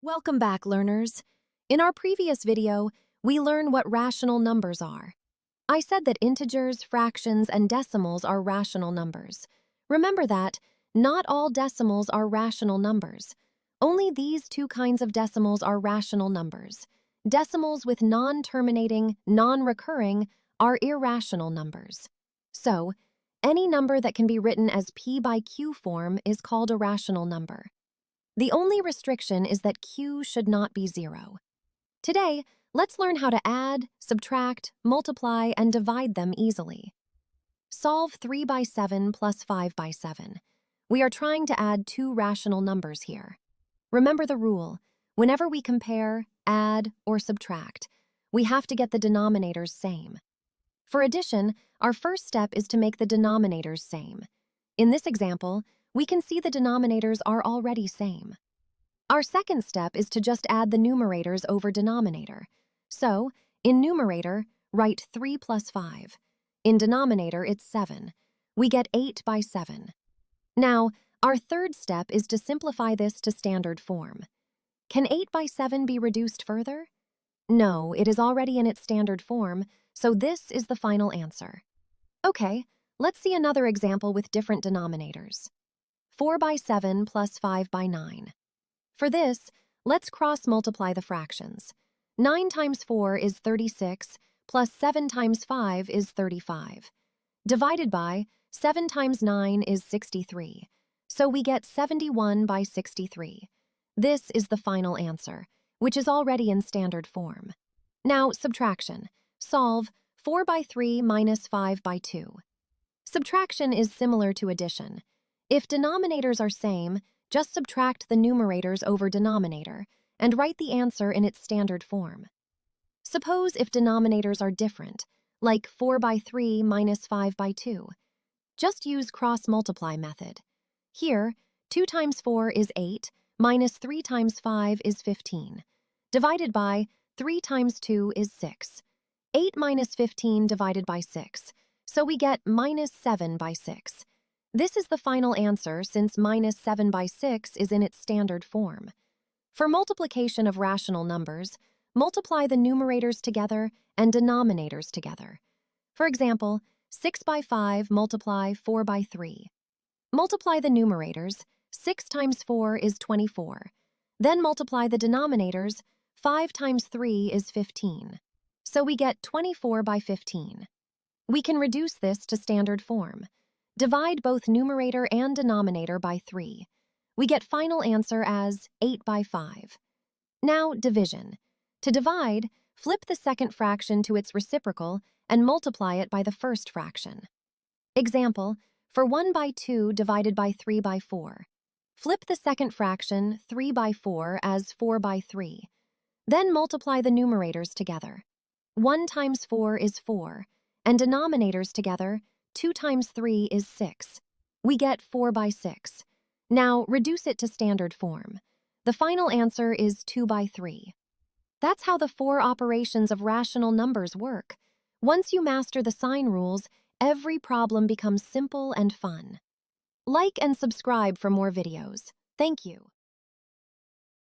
Welcome back, learners. In our previous video, we learned what rational numbers are. I said that integers, fractions, and decimals are rational numbers. Remember that not all decimals are rational numbers. Only these two kinds of decimals are rational numbers. Decimals with non-terminating, non-recurring are irrational numbers. So, any number that can be written as p by q form is called a rational number. The only restriction is that q should not be 0. Today, let's learn how to add, subtract, multiply, and divide them easily. Solve 3 by 7 plus 5 by 7. We are trying to add two rational numbers here. Remember the rule: whenever we compare, add, or subtract, we have to get the denominators same. For addition, our first step is to make the denominators same. In this example, we can see the denominators are already same. Our second step is to just add the numerators over denominator. So, in numerator, write 3 plus 5. In denominator, it's 7. We get 8 by 7. Now, our third step is to simplify this to standard form. Can 8 by 7 be reduced further? No, it is already in its standard form, so this is the final answer. Okay, let's see another example with different denominators. 4 by 7 plus 5 by 9. For this, let's cross-multiply the fractions. 9 times 4 is 36, plus 7 times 5 is 35. Divided by 7 times 9 is 63, so we get 71 by 63. This is the final answer, which is already in standard form. Now, subtraction. Solve 4 by 3 minus 5 by 2. Subtraction is similar to addition. If denominators are same, just subtract the numerators over denominator and write the answer in its standard form. Suppose if denominators are different, like 4 by 3 minus 5 by 2. Just use cross-multiply method. Here, 2 times 4 is 8, minus 3 times 5 is 15. Divided by 3 times 2 is 6. 8 minus 15 divided by 6, so we get minus 7 by 6. This is the final answer since minus 7 by 6 is in its standard form. For multiplication of rational numbers, multiply the numerators together and denominators together. For example, 6 by 5 multiply 4 by 3. Multiply the numerators. 6 times 4 is 24. Then multiply the denominators. 5 times 3 is 15. So we get 24 by 15. We can reduce this to standard form. Divide both numerator and denominator by 3. We get final answer as 8 by 5. Now, division. To divide, flip the second fraction to its reciprocal and multiply it by the first fraction. Example, for 1 by 2 divided by 3 by 4. Flip the second fraction, 3 by 4, as 4 by 3. Then multiply the numerators together. 1 times 4 is 4, and denominators together, 2 times 3 is 6. We get 4 by 6. Now, reduce it to standard form. The final answer is 2 by 3. That's how the 4 operations of rational numbers work. Once you master the sign rules, every problem becomes simple and fun. Like and subscribe for more videos. Thank you.